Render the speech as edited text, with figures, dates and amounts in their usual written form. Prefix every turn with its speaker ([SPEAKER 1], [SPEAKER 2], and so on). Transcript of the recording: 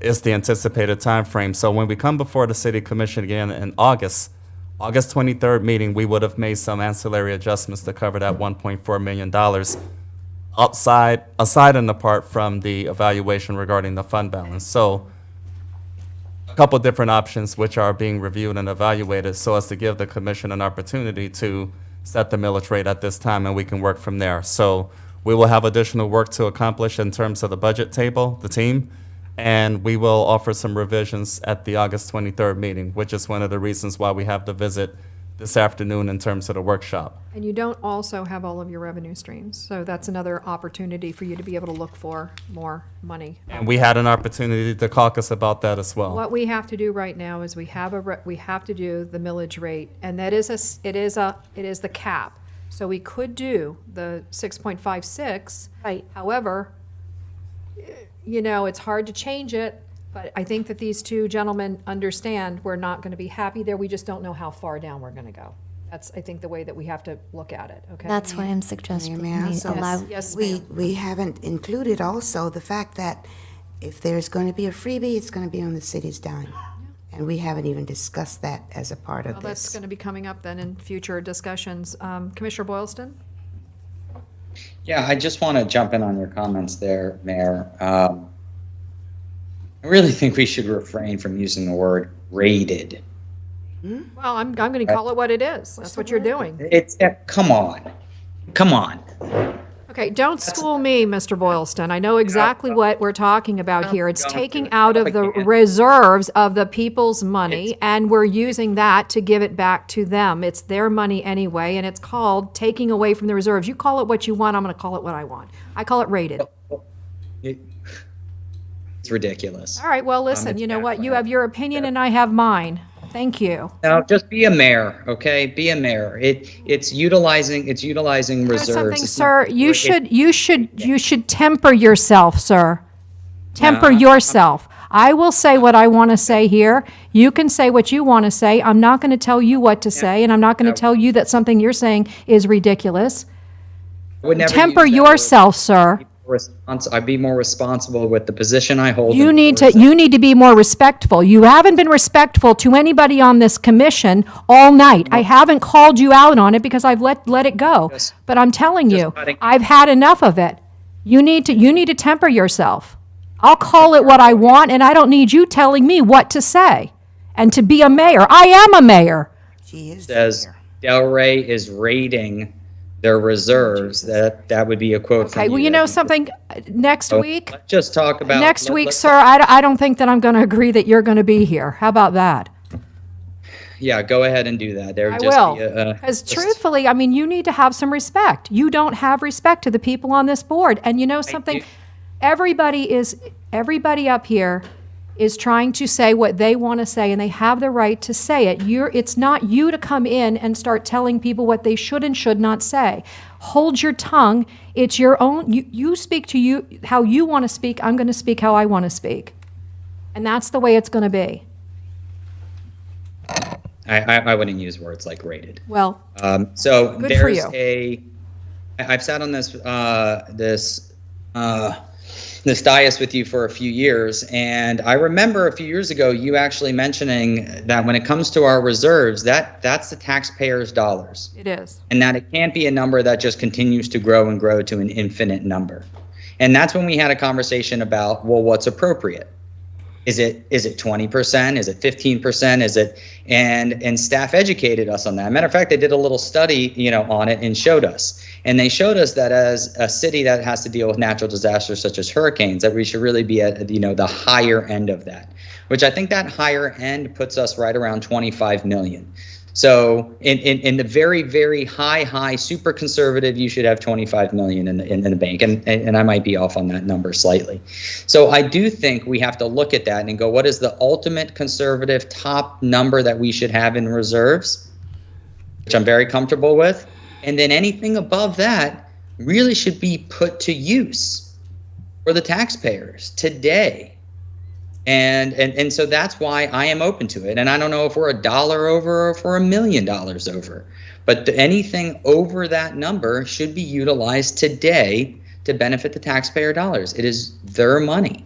[SPEAKER 1] is the anticipated time frame. So when we come before the City Commission again in August 23rd meeting, we would have made some ancillary adjustments to cover that $1.4 million aside and apart from the evaluation regarding the fund balance. So a couple different options which are being reviewed and evaluated so as to give the commission an opportunity to set the millage rate at this time, and we can work from there. So we will have additional work to accomplish in terms of the budget table, the team, and we will offer some revisions at the August 23rd meeting, which is one of the reasons why we have the visit this afternoon in terms of the workshop.
[SPEAKER 2] And you don't also have all of your revenue streams, so that's another opportunity for you to be able to look for more money.
[SPEAKER 1] And we had an opportunity to caucus about that as well.
[SPEAKER 2] What we have to do right now is we have to do the millage rate, and that is it is the cap. So we could do the 6.56.
[SPEAKER 3] Right.
[SPEAKER 2] However, you know, it's hard to change it, but I think that these two gentlemen understand we're not going to be happy there. We just don't know how far down we're going to go. That's, I think, the way that we have to look at it, okay?
[SPEAKER 3] That's why I'm suggesting
[SPEAKER 4] May I
[SPEAKER 3] we
[SPEAKER 4] also-
[SPEAKER 3] allow.
[SPEAKER 2] Yes,
[SPEAKER 4] We,
[SPEAKER 2] ma'am.
[SPEAKER 4] we haven't included also the fact that if there's going to be a freebie, it's going to be on the city's dime. And we haven't even discussed that as a part
[SPEAKER 2] Well,
[SPEAKER 4] of
[SPEAKER 2] that's
[SPEAKER 4] this.
[SPEAKER 2] going to be coming up then in future discussions. Commissioner Boylston?
[SPEAKER 5] Yeah, I just want to jump in on your comments there, Mayor. I really think we should refrain from using the word rated.
[SPEAKER 2] Well, I'm going to call it what it is. That's what you're doing.
[SPEAKER 5] It's, come on. Come on.
[SPEAKER 2] Okay, don't school me, Mr. Boylston. I know exactly what we're talking about here. It's taking out of the reserves of the people's money, and we're using that to give it back to them. It's their money anyway, and it's called taking away from the reserves. You call it what you want, I'm going to call it what I want. I call it rated.
[SPEAKER 5] It's ridiculous.
[SPEAKER 2] All right, well, listen,
[SPEAKER 5] it's
[SPEAKER 2] you know what? You
[SPEAKER 5] backfired.
[SPEAKER 2] have your opinion and I have mine. Thank you.
[SPEAKER 5] Now, just be a mayor, okay? Be a mayor. It's utilizing
[SPEAKER 2] There's
[SPEAKER 5] reserves.
[SPEAKER 2] something,
[SPEAKER 5] It's
[SPEAKER 2] sir,
[SPEAKER 5] not-
[SPEAKER 2] you should temper yourself, sir. Temper
[SPEAKER 5] No,
[SPEAKER 2] yourself. I will say what I want to say here. You can say what you want to say. I'm not going to tell you what to say, and I'm not going to tell you that something you're saying is ridiculous.
[SPEAKER 5] I would never
[SPEAKER 2] Temper
[SPEAKER 5] use that word.
[SPEAKER 2] yourself, sir.
[SPEAKER 5] I'd be more responsible with the position I hold.
[SPEAKER 2] You
[SPEAKER 5] and
[SPEAKER 2] need
[SPEAKER 5] the
[SPEAKER 2] to, you need to be more respectful. You haven't been respectful to anybody on this commission all night. I haven't called you out on it because I've let it go.
[SPEAKER 5] Just-
[SPEAKER 2] But I'm telling you,
[SPEAKER 5] cutting-
[SPEAKER 2] I've had enough of it. You need to temper yourself. I'll call it what I want, and I don't need you telling me what to say. And to be a mayor, I am a mayor.
[SPEAKER 4] She is the
[SPEAKER 5] Says
[SPEAKER 4] mayor.
[SPEAKER 5] Delray is rating their reserves. That would be a quote from
[SPEAKER 2] Okay, well, you know something, next week,
[SPEAKER 5] Let's just talk about
[SPEAKER 2] next week,
[SPEAKER 5] let's-
[SPEAKER 2] sir, I don't think that I'm going to agree that you're going to be here. How about that?
[SPEAKER 5] Yeah, go ahead and do that. There
[SPEAKER 2] I
[SPEAKER 5] would just
[SPEAKER 2] will.
[SPEAKER 5] be a-
[SPEAKER 2] Because truthfully, I mean, you need to have some respect. You don't have respect to the people on this board. And you know something?
[SPEAKER 5] do.
[SPEAKER 2] Everybody up here is trying to say what they want to say, and they have the right to say it. It's not you to come in and start telling people what they should and should not say. Hold your tongue. It's your own. You speak to you how you want to speak. I'm going to speak how I want to speak. And that's the way it's going to be.
[SPEAKER 5] I wouldn't use words like rated.
[SPEAKER 2] Well,
[SPEAKER 5] So
[SPEAKER 2] Good for
[SPEAKER 5] there's
[SPEAKER 2] you.
[SPEAKER 5] I've sat on this dais with you for a few years, and I remember a few years ago you actually mentioning that when it comes to our reserves, that's the taxpayers' dollars,
[SPEAKER 2] it is.
[SPEAKER 5] and that it can't be a number that just continues to grow and grow to an infinite number. And that's when we had a conversation about, well, what's appropriate? Is it 20%? Is it 15%? Is it and staff educated us on that. Matter of fact, they did a little study, on it and showed us. And they showed us that as a city that has to deal with natural disasters such as hurricanes, that we should really be at the higher end of that, which I think that higher end puts us right around 25 million. So in the very, very high, super conservative, you should have 25 million in the bank. And I might be off on that number slightly. So I do think we have to look at that and go, what is the ultimate conservative top number that we should have in reserves, which I'm very comfortable with. And then anything above that really should be put to use for the taxpayers today. And so that's why I am open to it. And I don't know if we're $1 over or if we're $1 million over, but anything over that number should be utilized today to benefit the taxpayer dollars. It is their money.